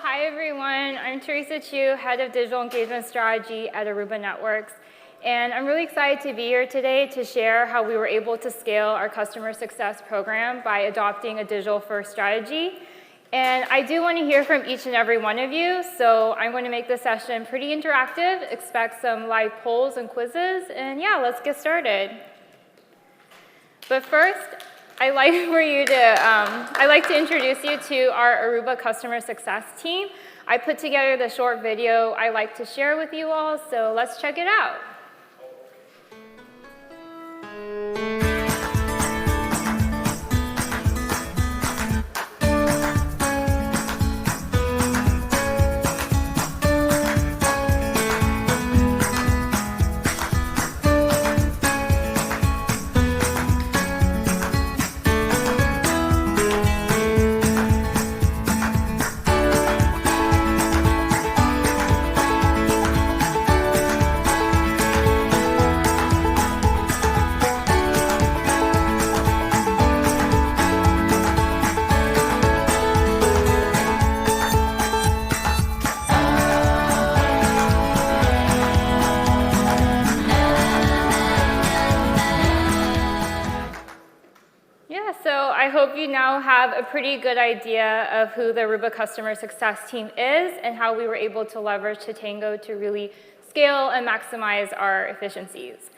Hi everyone, I'm Teresa Chu, Head of Digital Engagement Strategy at Aruba Networks. And I'm really excited to be here today to share how we were able to scale our customer success program by adopting a digital-first strategy. And I do want to hear from each and every one of you, so I'm going to make this session pretty interactive, expect some live polls and quizzes, and yeah, let's get started. But first, I'd like to introduce you to our Aruba customer success team. I put together the short video I like to share with you all, so let's check it out. So I hope you now have a pretty good idea of who the Aruba customer success team is and how we were able to leverage Totango to really scale and maximize our efficiencies.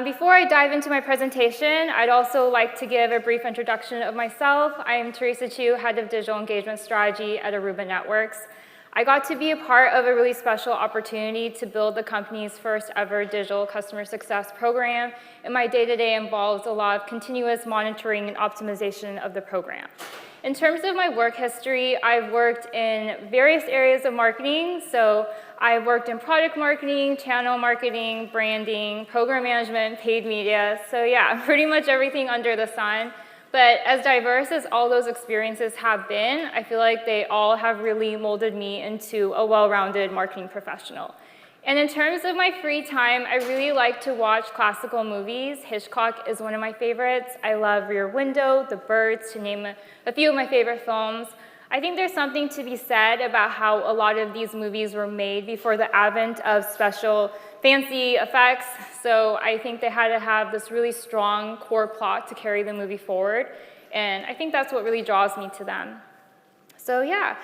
Before I dive into my presentation, I'd also like to give a brief introduction of myself. I am Teresa Chu, Head of Digital Engagement Strategy at Aruba Networks. I got to be a part of a really special opportunity to build the company's first ever digital customer success program, and my day-to-day involves a lot of continuous monitoring and optimization of the program. In terms of my work history, I've worked in various areas of marketing, so I've worked in product marketing, channel marketing, branding, program management, paid media, so yeah, pretty much everything under the sun. But as diverse as all those experiences have been, I feel like they all have really molded me into a well-rounded marketing professional. And in terms of my free time, I really like to watch classical movies. Hitchcock is one of my favorites. I love Rear Window, The Birds, to name a few of my favorite films. I think there's something to be said about how a lot of these movies were made before the advent of special fancy effects, so I think they had to have this really strong core plot to carry the movie forward, and I think that's what really draws me to them. So yeah.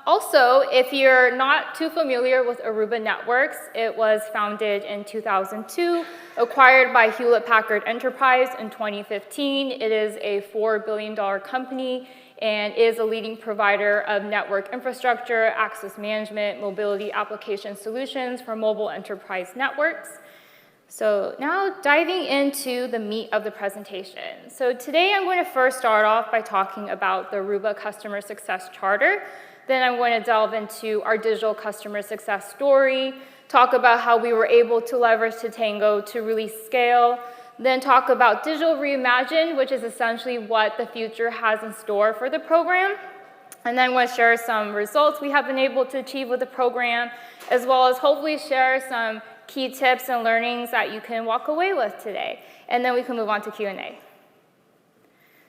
Also, if you're not too familiar with Aruba Networks, it was founded in 2002, acquired by Hewlett-Packard Enterprise in 2015. It is a $4 billion company and is a leading provider of network infrastructure, access management, mobility application solutions for mobile enterprise networks. So now diving into the meat of the presentation. So today I'm going to first start off by talking about the Aruba Customer Success Charter. Then I'm going to delve into our digital customer success story, talk about how we were able to leverage Totango to really scale, then talk about Digital Reimagined, which is essentially what the future has in store for the program. And then I'm going to share some results we have been able to achieve with the program, as well as hopefully share some key tips and learnings that you can walk away with today. And then we can move on to Q&A.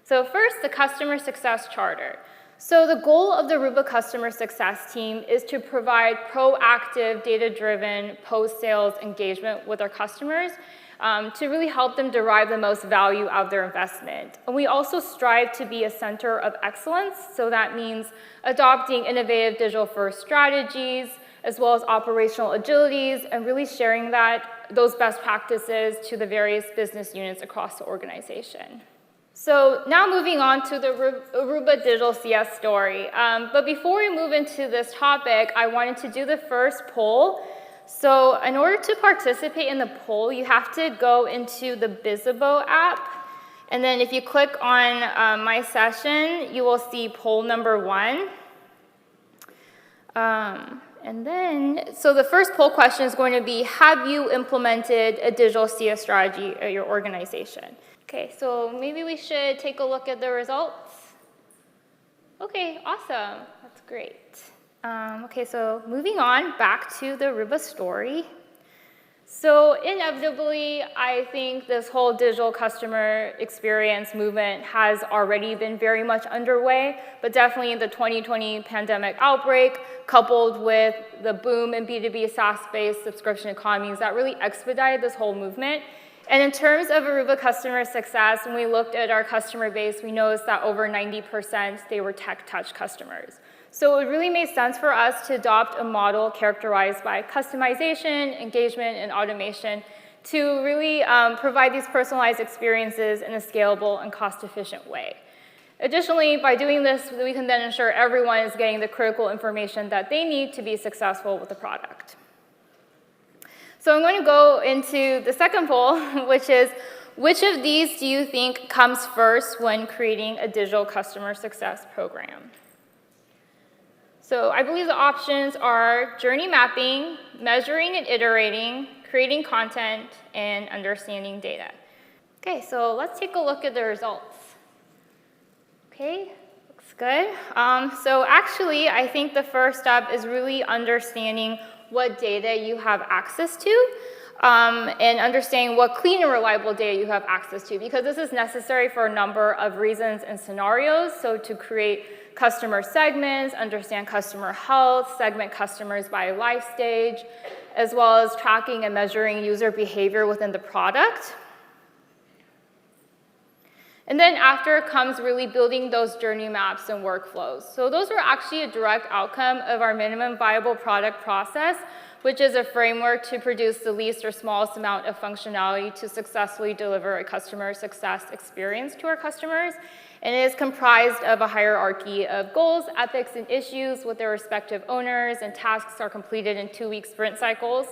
So first, the Customer Success Charter. So the goal of the Aruba Customer Success team is to provide proactive, data-driven post-sales engagement with our customers to really help them derive the most value out of their investment. And we also strive to be a center of excellence, so that means adopting innovative digital-first strategies, as well as operational agilities, and really sharing those best practices to the various business units across the organization. So now moving on to the Aruba Digital CS story. But before we move into this topic, I wanted to do the first poll. So in order to participate in the poll, you have to go into the Bizibo app. And then if you click on My Session, you will see poll number 1. And then, so the first poll question is going to be, have you implemented a digital CS strategy at your organization? Okay, so maybe we should take a look at the results. Okay, awesome, that's great. Okay, so moving on back to the Aruba story. So inevitably, I think this whole digital customer experience movement has already been very much underway, but definitely the 2020 pandemic outbreak, coupled with the boom in B2B SaaS-based subscription economies, that really expedited this whole movement. And in terms of Aruba customer success, when we looked at our customer base, we noticed that over 90% they were tech-touch customers. So it really made sense for us to adopt a model characterized by customization, engagement, and automation to really provide these personalized experiences in a scalable and cost-efficient way. Additionally, by doing this, we can then ensure everyone is getting the critical information that they need to be successful with the product. So I'm going to go into the second poll, which is, which of these do you think comes first when creating a digital customer success program? So I believe the options are journey mapping, measuring and iterating, creating content, and understanding data. Okay, so let's take a look at the results. Okay, looks good. So actually, I think the first step is really understanding what data you have access to, and understanding what clean and reliable data you have access to, because this is necessary for a number of reasons and scenarios. So to create customer segments, understand customer health, segment customers by life stage, as well as tracking and measuring user behavior within the product. And then after comes really building those journey maps and workflows. So those were actually a direct outcome of our minimum viable product process, which is a framework to produce the least or smallest amount of functionality to successfully deliver a customer success experience to our customers. And it is comprised of a hierarchy of goals, ethics, and issues with their respective owners, and tasks are completed in 2-week sprint cycles.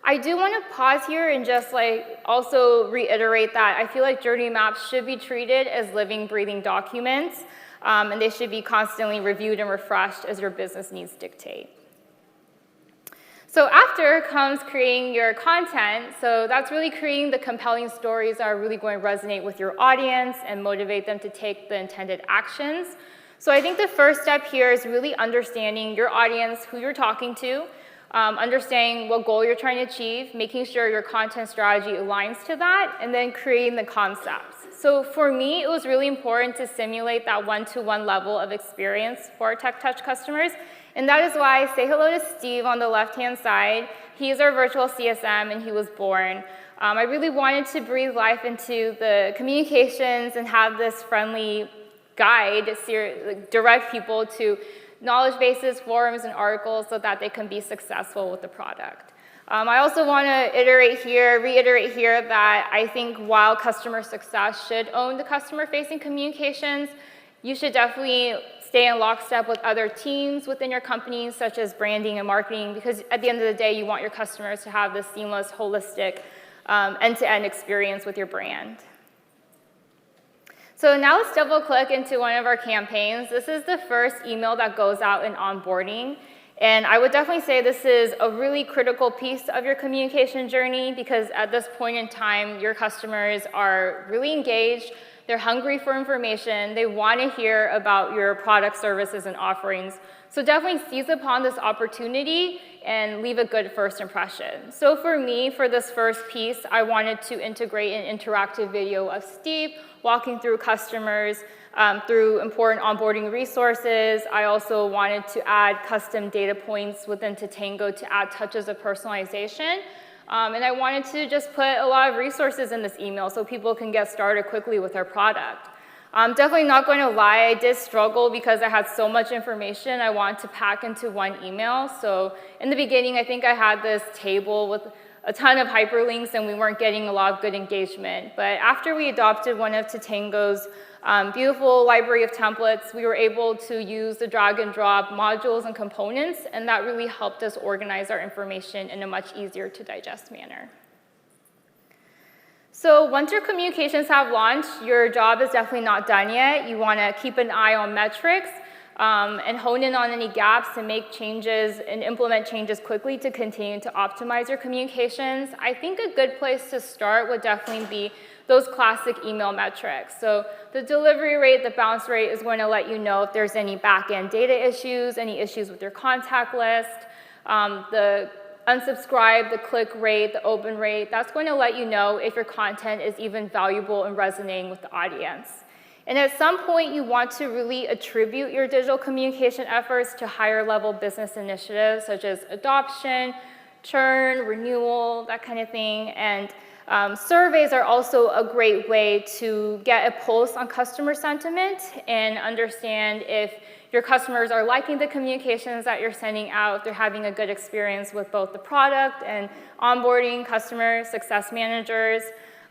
I do want to pause here and just also reiterate that I feel like journey maps should be treated as living, breathing documents, and they should be constantly reviewed and refreshed as your business needs dictate. So after comes creating your content. So that's really creating the compelling stories that are really going to resonate with your audience and motivate them to take the intended actions. So I think the first step here is really understanding your audience, who you're talking to, understanding what goal you're trying to achieve, making sure your content strategy aligns to that, and then creating the concepts. So for me, it was really important to simulate that one-to-one level of experience for our Tech Touch customers. And that is why I say hello to Steve on the left-hand side. He's our virtual CSM, and he was born. I really wanted to breathe life into the communications and have this friendly guide, direct people to knowledge bases, forums, and articles so that they can be successful with the product. I also want to reiterate here that I think while customer success should own the customer-facing communications, you should definitely stay in lockstep with other teams within your company, such as branding and marketing, because at the end of the day, you want your customers to have this seamless, holistic, end-to-end experience with your brand. So now let's double click into one of our campaigns. This is the first email that goes out in onboarding. And I would definitely say this is a really critical piece of your communication journey, because at this point in time, your customers are really engaged. They're hungry for information. They want to hear about your product, services, and offerings. So definitely seize upon this opportunity and leave a good first impression. So for me, for this first piece, I wanted to integrate an interactive video of Steve walking through customers through important onboarding resources. I also wanted to add custom data points within Totango to add touches of personalization. And I wanted to just put a lot of resources in this email so people can get started quickly with our product. I'm definitely not going to lie, I did struggle because I had so much information I wanted to pack into one email. So in the beginning, I think I had this table with a ton of hyperlinks and we weren't getting a lot of good engagement. But after we adopted one of Totango's beautiful library of templates, we were able to use the drag and drop modules and components, and that really helped us organize our information in a much easier to digest manner. So once your communications have launched, your job is definitely not done yet. You want to keep an eye on metrics and hone in on any gaps and make changes and implement changes quickly to continue to optimize your communications. I think a good place to start would definitely be those classic email metrics. So the delivery rate, the bounce rate is going to let you know if there's any back-end data issues, any issues with your contact list. The unsubscribe, the click rate, the open rate. That's going to let you know if your content is even valuable and resonating with the audience. And at some point, you want to really attribute your digital communication efforts to higher level business initiatives, such as adoption, churn, renewal, that kind of thing. And surveys are also a great way to get a pulse on customer sentiment and understand if your customers are liking the communications that you're sending out, if they're having a good experience with both the product and onboarding customer success managers.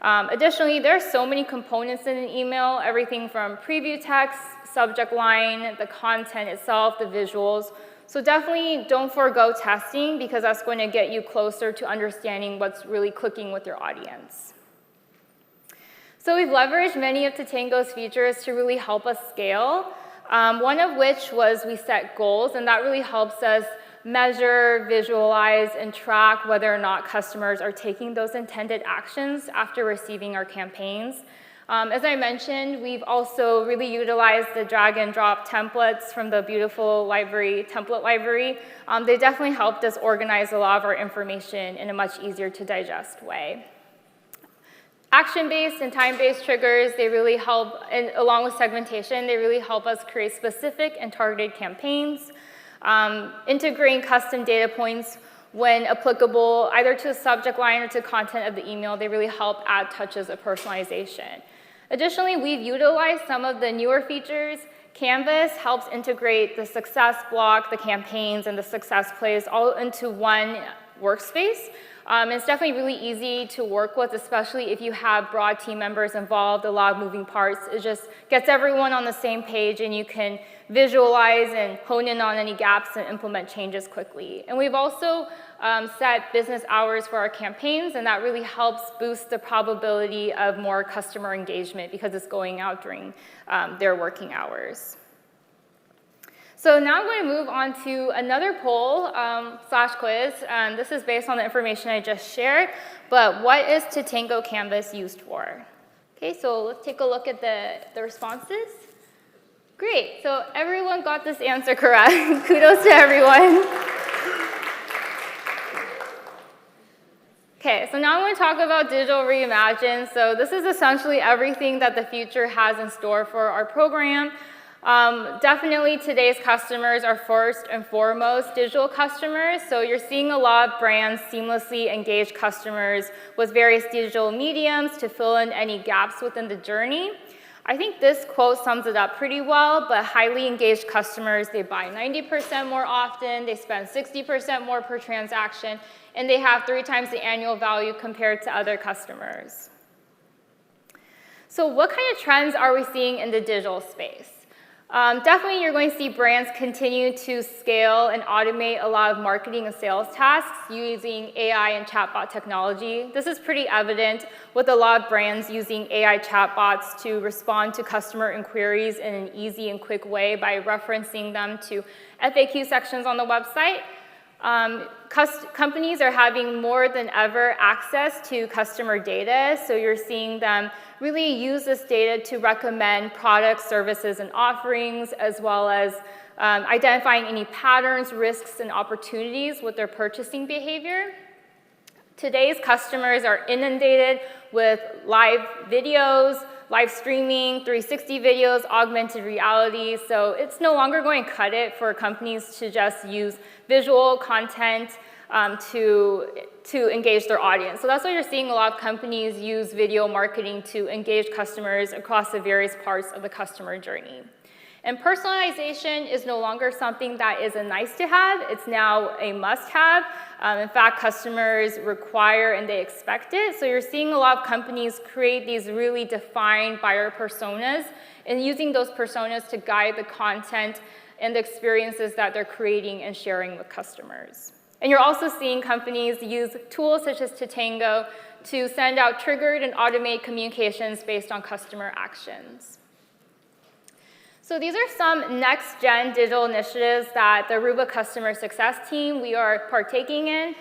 Additionally, there are so many components in an email, everything from preview text, subject line, the content itself, the visuals. So definitely don't forego testing because that's going to get you closer to understanding what's really clicking with your audience. So we've leveraged many of Totango's features to really help us scale. One of which was we set goals, and that really helps us measure, visualize, and track whether or not customers are taking those intended actions after receiving our campaigns. As I mentioned, we've also really utilized the drag and drop templates from the beautiful template library. They definitely helped us organize a lot of our information in a much easier to digest way. Action-based and time-based triggers, they really help, and along with segmentation, they really help us create specific and targeted campaigns. Integrating custom data points when applicable, either to the subject line or to content of the email, they really help add touches of personalization. Additionally, we've utilized some of the newer features. Canvas helps integrate the success block, the campaigns, and the success plays all into one workspace. It's definitely really easy to work with, especially if you have broad team members involved, a lot of moving parts. It just gets everyone on the same page, and you can visualize and hone in on any gaps and implement changes quickly. And we've also set business hours for our campaigns, and that really helps boost the probability of more customer engagement because it's going out during their working hours. So now I'm going to move on to another poll slash quiz. This is based on the information I just shared, but what is Totango Canvas used for? Okay, so let's take a look at the responses. Great, so everyone got this answer correct. Kudos to everyone. Okay, so now I'm going to talk about Digital Reimagine. So this is essentially everything that the future has in store for our program. Definitely today's customers are first and foremost digital customers. So you're seeing a lot of brands seamlessly engage customers with various digital mediums to fill in any gaps within the journey. I think this quote sums it up pretty well, but highly engaged customers, they buy 90% more often, they spend 60% more per transaction, and they have 3 times the annual value compared to other customers. So what kind of trends are we seeing in the digital space? Definitely you're going to see brands continue to scale and automate a lot of marketing and sales tasks using AI and chatbot technology. This is pretty evident with a lot of brands using AI chatbots to respond to customer inquiries in an easy and quick way by referencing them to FAQ sections on the website. Companies are having more than ever access to customer data, so you're seeing them really use this data to recommend products, services, and offerings, as well as identifying any patterns, risks, and opportunities with their purchasing behavior. Today's customers are inundated with live videos, live streaming, 360 videos, augmented reality, so it's no longer going to cut it for companies to just use visual content to engage their audience. So that's why you're seeing a lot of companies use video marketing to engage customers across the various parts of the customer journey. And personalization is no longer something that is a nice to have, it's now a must have. In fact, customers require and they expect it. So you're seeing a lot of companies create these really defined buyer personas and using those personas to guide the content and the experiences that they're creating and sharing with customers. And you're also seeing companies use tools such as Totango to send out triggered and automate communications based on customer actions. So these are some next-gen digital initiatives that the Aruba customer success team, we are partaking in.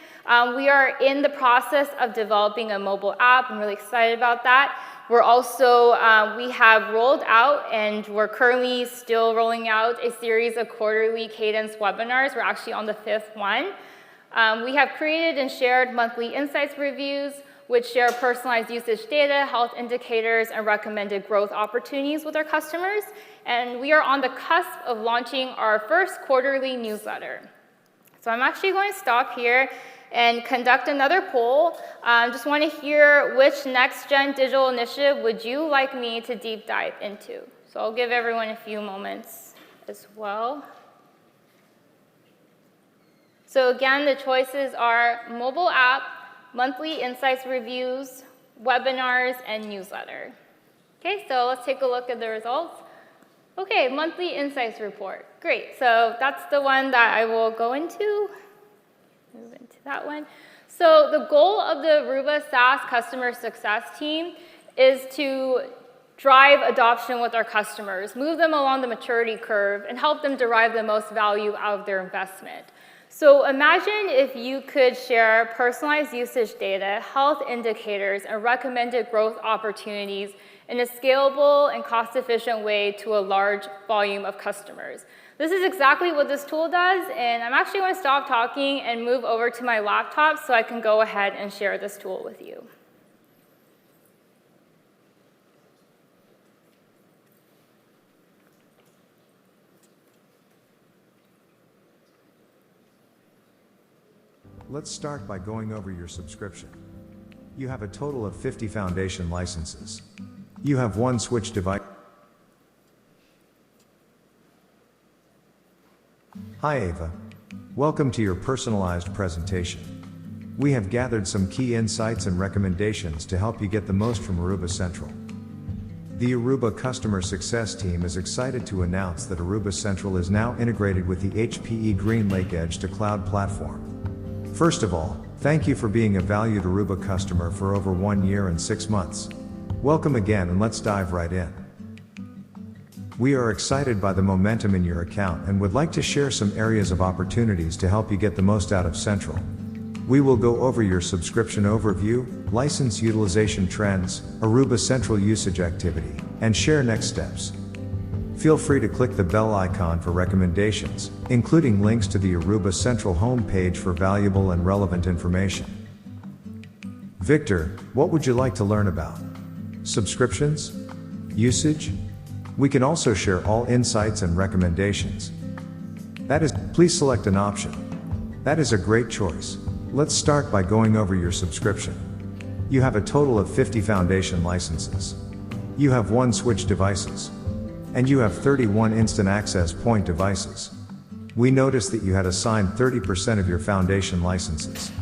We are in the process of developing a mobile app. I'm really excited about that. We're also, we have rolled out and we're currently still rolling out a series of quarterly cadence webinars. We're actually on the 5th one. We have created and shared monthly insights reviews, which share personalized usage data, health indicators, and recommended growth opportunities with our customers. And we are on the cusp of launching our first quarterly newsletter. So I'm actually going to stop here and conduct another poll. Just want to hear which next-gen digital initiative would you like me to deep dive into? So I'll give everyone a few moments as well. So again, the choices are mobile app, monthly insights reviews, webinars, and newsletter. Okay, so let's take a look at the results. Okay, monthly insights report. Great, so that's the one that I will go into. Move into that one. So the goal of the Aruba SaaS customer success team is to drive adoption with our customers, move them along the maturity curve, and help them derive the most value out of their investment. So imagine if you could share personalized usage data, health indicators, and recommended growth opportunities in a scalable and cost-efficient way to a large volume of customers. This is exactly what this tool does, and I'm actually going to stop talking and move over to my laptop so I can go ahead and share this tool with you. Let's start by going over your subscription. You have a total of 50 foundation licenses. You have one switch device. Hi Ava. Welcome to your personalized presentation. We have gathered some key insights and recommendations to help you get the most from Aruba Central. The Aruba Customer Success Team is excited to announce that Aruba Central is now integrated with the HPE GreenLake Edge to Cloud platform. First of all, thank you for being a valued Aruba customer for over 1 year and 6 months. Welcome again, and let's dive right in. We are excited by the momentum in your account and would like to share some areas of opportunities to help you get the most out of Central. We will go over your subscription overview, license utilization trends, Aruba Central usage activity, and share next steps. Feel free to click the bell icon for recommendations, including links to the Aruba Central homepage for valuable and relevant information. Victor, what would you like to learn about? Subscriptions? Usage? We can also share all insights and recommendations. Please select an option. That is a great choice. Let's start by going over your subscription. You have a total of 50 foundation licenses. You have one switch devices. And you have 31 instant access point devices. We noticed that you had assigned 30% of your foundation licenses.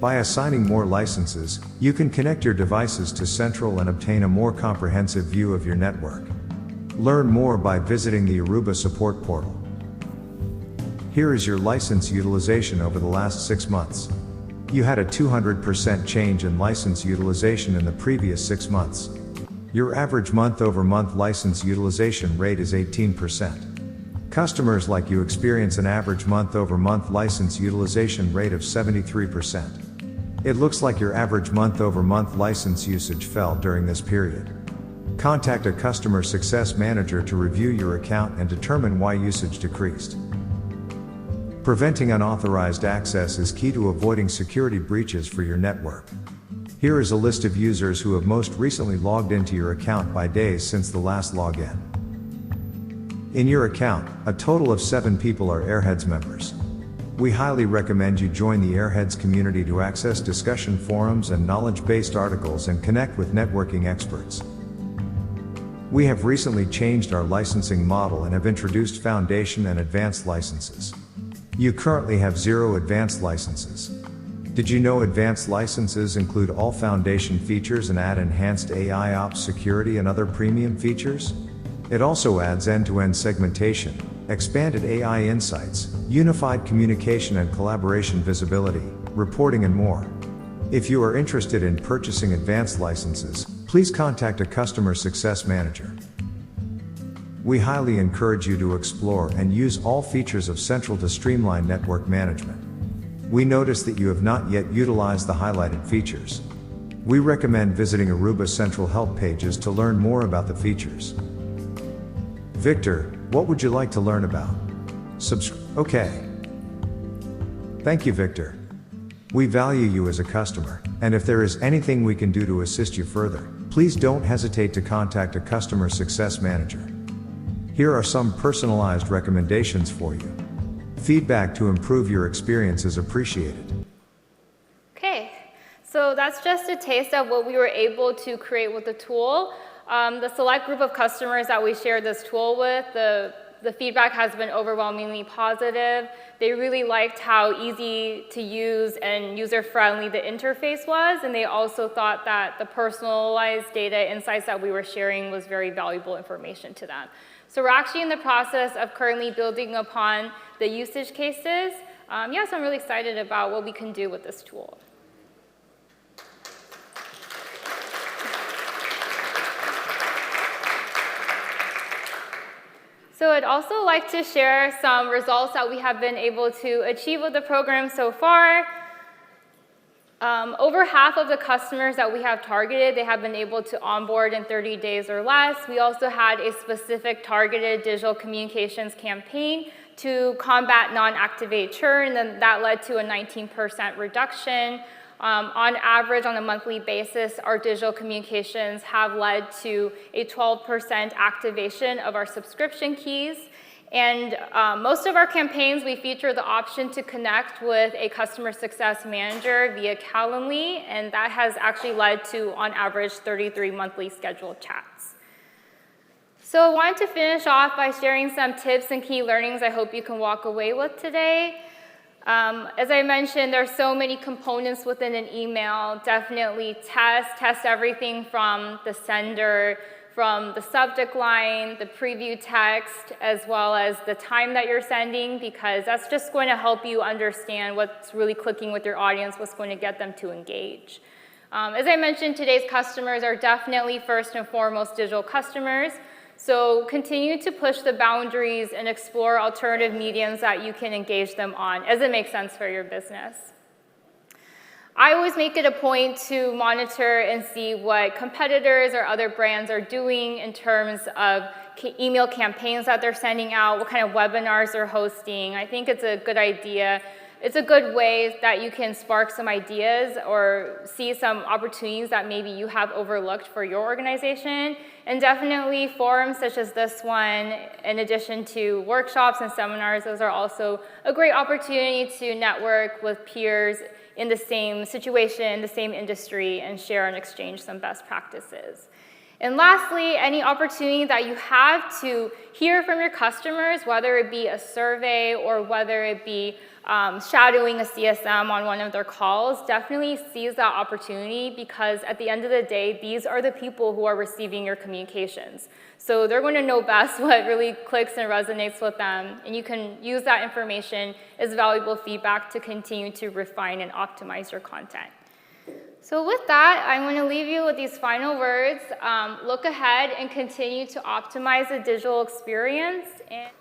By assigning more licenses, you can connect your devices to Central and obtain a more comprehensive view of your network. Learn more by visiting the Aruba support portal. Here is your license utilization over the last 6 months. You had a 200% change in license utilization in the previous 6 months. Your average month-over-month license utilization rate is 18%. Customers like you experience an average month-over-month license utilization rate of 73%. It looks like your average month-over-month license usage fell during this period. Contact a customer success manager to review your account and determine why usage decreased. Preventing unauthorized access is key to avoiding security breaches for your network. Here is a list of users who have most recently logged into your account by days since the last login. In your account, a total of 7 people are Airheads members. We highly recommend you join the Airheads community to access discussion forums and knowledge-based articles and connect with networking experts. We have recently changed our licensing model and have introduced Foundation and Advanced licenses. You currently have 0 Advanced licenses. Did you know Advanced licenses include all Foundation features and add enhanced AI ops security and other premium features? It also adds end-to-end segmentation, expanded AI insights, unified communication and collaboration visibility, reporting and more. If you are interested in purchasing Advanced licenses, please contact a customer success manager. We highly encourage you to explore and use all features of Central to streamline network management. We notice that you have not yet utilized the highlighted features. We recommend visiting Aruba Central help pages to learn more about the features. Victor, what would you like to learn about? Okay. Thank you, Victor. We value you as a customer, and if there is anything we can do to assist you further, please don't hesitate to contact a customer success manager. Here are some personalized recommendations for you. Feedback to improve your experience is appreciated. Okay, so that's just a taste of what we were able to create with the tool. The select group of customers that we shared this tool with, the feedback has been overwhelmingly positive. They really liked how easy to use and user-friendly the interface was, and they also thought that the personalized data insights that we were sharing was very valuable information to them. So we're actually in the process of currently building upon the usage cases. Yeah, so I'm really excited about what we can do with this tool. So I'd also like to share some results that we have been able to achieve with the program so far. Over half of the customers that we have targeted, they have been able to onboard in 30 days or less. We also had a specific targeted digital communications campaign to combat non-activate churn, and that led to a 19% reduction. On average, on a monthly basis, our digital communications have led to a 12% activation of our subscription keys. And most of our campaigns, we feature the option to connect with a customer success manager via Calendly, and that has actually led to, on average, 33 monthly scheduled chats. So I wanted to finish off by sharing some tips and key learnings I hope you can walk away with today. As I mentioned, there are so many components within an email. Definitely test everything from the sender, from the subject line, the preview text, as well as the time that you're sending, because that's just going to help you understand what's really clicking with your audience, what's going to get them to engage. As I mentioned, today's customers are definitely first and foremost digital customers. So continue to push the boundaries and explore alternative mediums that you can engage them on as it makes sense for your business. I always make it a point to monitor and see what competitors or other brands are doing in terms of email campaigns that they're sending out, what kind of webinars they're hosting. I think it's a good idea. It's a good way that you can spark some ideas or see some opportunities that maybe you have overlooked for your organization. And definitely forums such as this one, in addition to workshops and seminars, those are also a great opportunity to network with peers in the same situation, the same industry, and share and exchange some best practices. And lastly, any opportunity that you have to hear from your customers, whether it be a survey or whether it be shadowing a CSM on one of their calls, definitely seize that opportunity, because at the end of the day, these are the people who are receiving your communications. So they're going to know best what really clicks and resonates with them, and you can use that information as valuable feedback to continue to refine and optimize your content. So with that, I'm going to leave you with these final words. Look ahead and continue to optimize the digital experience. And